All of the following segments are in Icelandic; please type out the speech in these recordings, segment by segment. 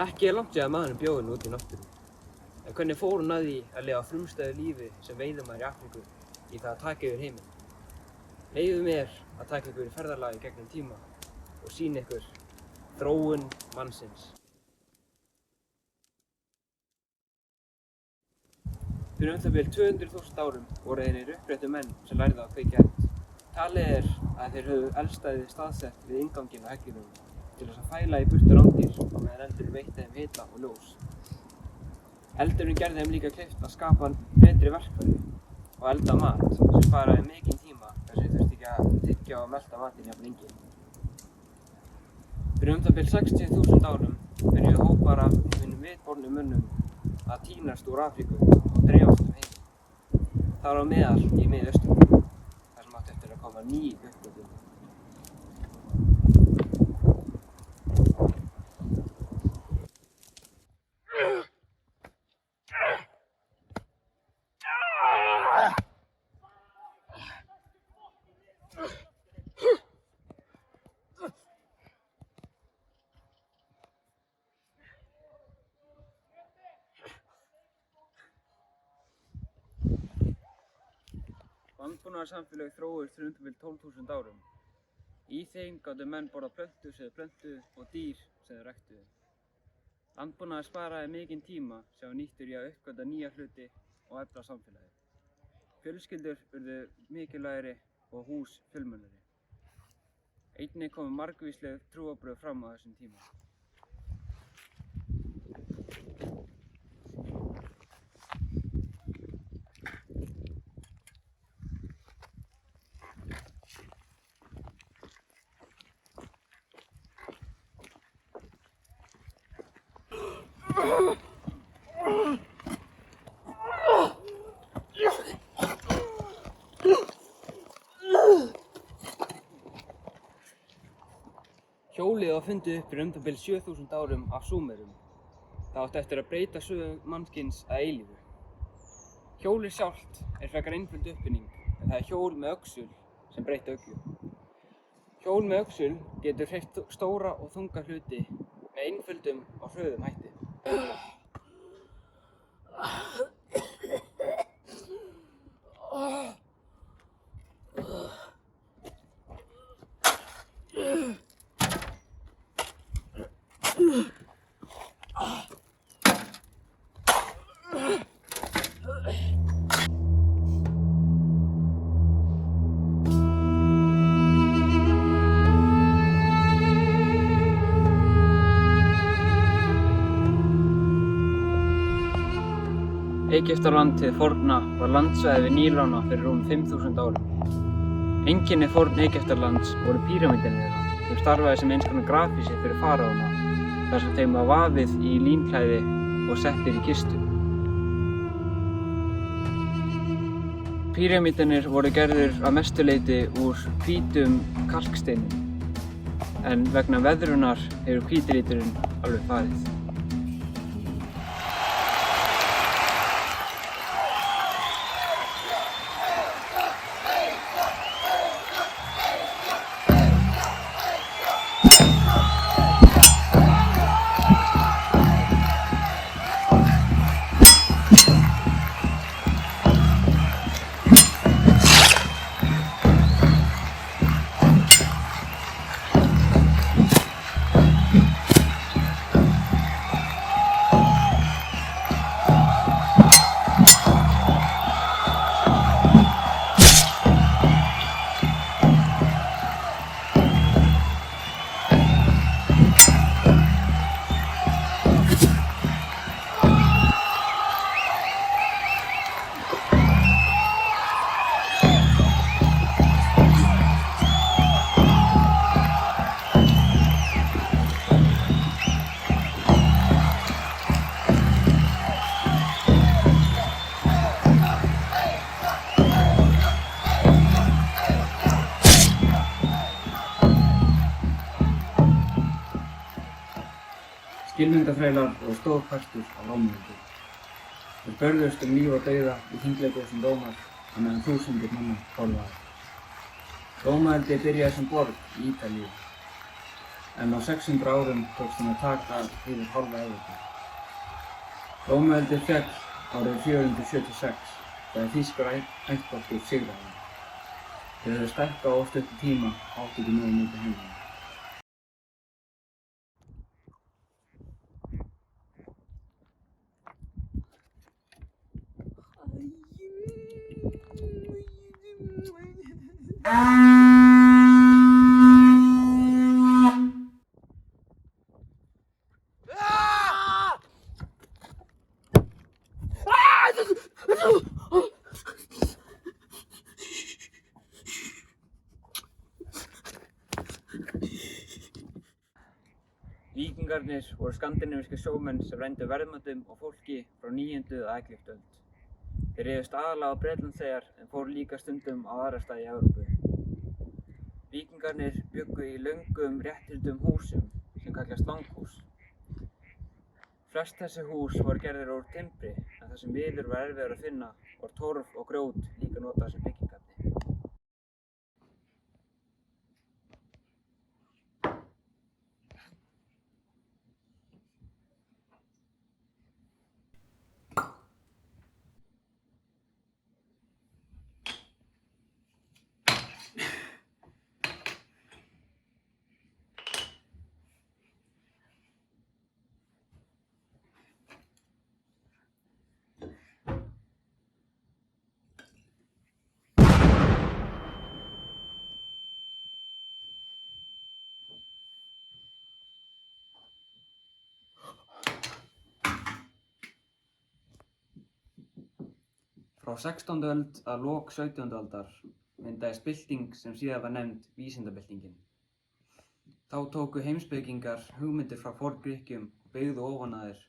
Ekki langt síðan maðurinn bjó út í náttúru. En hvernig fór hún að því að lifa frumstæðu lífi sem veiðimaður í Afríku í það að taka yfir heiminn? Leyfðu mér að taka ykkur í ferðalagi gegnum tíma og sýna ykkur þróun mannsins. Fyrir bil 200.000 árum voru einir uppréttu menn sem lærðu að kveikja eld. Talið að þeir höfðu eldstæði staðsett við innganginn á heggjunum til þess að fæla í burtu rándýr á meðan eldurinn veitti þeim hita og ljós. Eldurinn gerði þeim líka kleift að skapa betri verkfæri og elda mat sem sparaði mikinn tíma þess að þeir þurftu ekki að tyggja og melta matinn jafn lengi. Fyrir bil 60.000 árum byrjuðu hópar af hinum vitbornu mönnum að tínast úr Afríku og dreifast heim. Þar á meðal í Mið-Austurlöndum, þar sem átti eftir að koma ný uppgötvun. Landbúnaðarsamfélög þróuðust fyrir bil 12.000 árum. Í þeim gátu menn borðað plöntur sem þeir plöntuðu og dýr sem þeir ræktuðu. Landbúnaður sparaði mikinn tíma sem var nýttur í að uppgötva nýja hluti og efla samfélagið. Fjölskyldur urðu mikilvægari og hús fjölmennari. Einnig komu margvísleg trúarbrögð fram á þessum tíma. Hjólið var fundið upp fyrir bil 7.000 árum af Súmerum. Það átti eftir að breyta sögu mannkyns að eilífu. Hjólið sjálft frekar einföld uppfinning, en það hjól með öxul sem breytti öllu. Hjól með öxul getur hreyft stóra og þunga hluti með einföldum og hröðum hætti. Egyptaland hið forna var landsvæði við Nílána fyrir rúm 5.000 árum. Einkenni forna Egyptalands voru píramídarnir þeirra, sem starfaði sem eins konar grafhýsi fyrir faraóna, þar sem þeim var vafið í línklæði og settir í kistu. Píramídarnir voru gerðir að mestu leyti úr hvítum kalksteinum, en vegna veðrunar hefur hvíti liturinn alveg farið. Skylmingaþrælar og stórprestur á Rómaveldi. Þeir börðust líf og dauða í þinglegosum Rómar á meðan þúsundir manna hvolfaði. Rómaveldi byrjaði sem borg í Ítalíu. en á 600 árum tókst þeim að taka yfir hálfa Evrópu. Rómaveldið féll árið 476 þegar þýskur ættbálkur sigraði. Þeir höfðu stækkað á of stuttum tíma og áttu ekki nógu mikið heimili. Víkingarnir voru skandinavískir sjómenn sem rændu verðmætum og fólki frá 9. og 11. öld. Þeir réðust aðallega á Bretlandseyjar en fóru líka stundum á aðra staði í Evrópu. Víkingarnir bjuggu í löngum rétthyrndum húsum sem kallast langhús. Flest þessi hús voru gerðir úr timbri en þar sem viður var erfiðara að finna var torf og grjót líka notað sem byggingarefni. Frá 16. öld að lok 17. aldar myndaðist bylting sem síðar var nefnd vísindabyltingin. Þá tóku heimspekingar hugmyndir frá Forngrikkjum og byggðu ofan á þær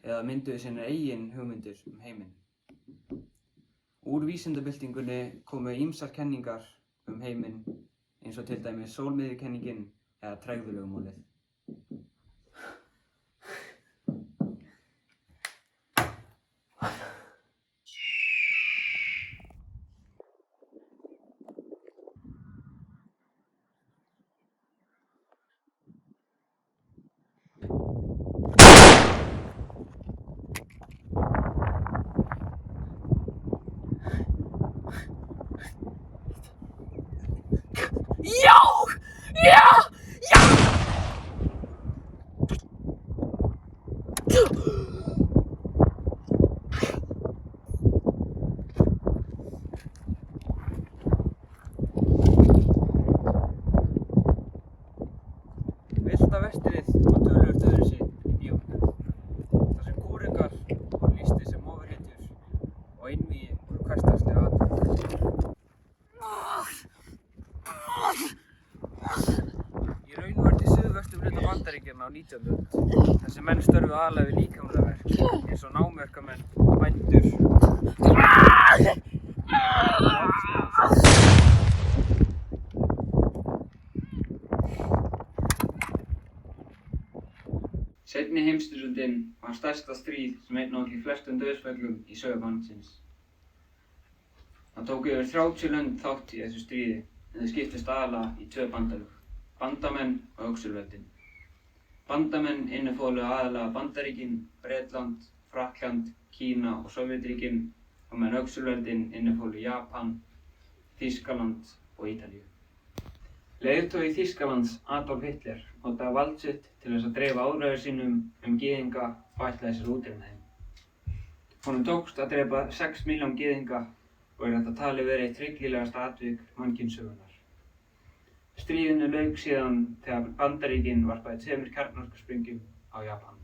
eða mynduðu sínar eigin hugmyndir heiminn. Úr vísindabyltingunni komu ýmsar kenningar heiminn eins og til dæmis sólmiðjukenningin eða tregðulögmálið. Villta vestrið var töluvert öðruvísi í bíómyndum, þar sem kúrekar voru lýstir sem ofurhetjur og einvígi voru hversdagsleg atvik. Í raun var þetta í suðvesturhluta Bandaríkjanna á 19. öld, þar sem menn störfuðu aðallega við líkamlega verk, eins og námuverkamenn, bændur Seinni heimsstyrjöldin var stærsta stríð sem einn olli flestum dauðsföllum í sögu mannsins. Það tók yfir 30 lönd þátt í þessu stríði en þau skiptust aðallega í tvö bandalög, bandamenn og öxulveldin. Bandamenn innifólu aðallega Bandaríkin, Bretland, Frakkland, Kína og Sovétríkin og meðan öxulveldin innifólu Japan, Þýskaland og Ítalíu. Leiðtogi Þýskalands, Adolf Hitler, notaði vald sitt til þess að dreifa áræði sínum gyðinga og ætlaði sér að útrýma þeim. Honum tókst að drepa 6 milljón gyðinga og þetta talið verið eitt hryllilegasta atvik mannkynssögunnar. Stríðinu lauk síðan þegar Bandaríkin varpaði 2 kjarnorkusprengjum á Japan.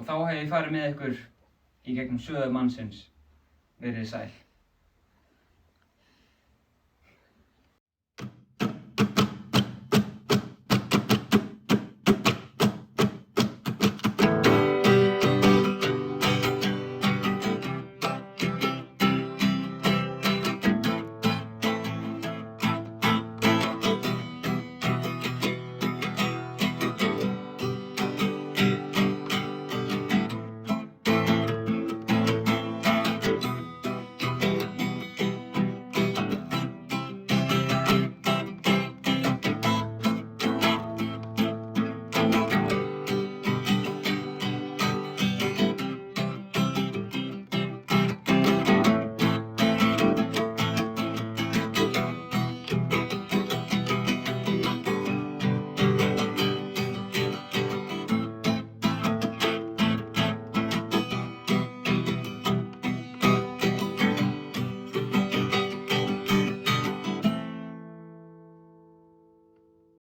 Og þá hef ég farið með ykkur í gegnum sögu mannsins. Verið sæl.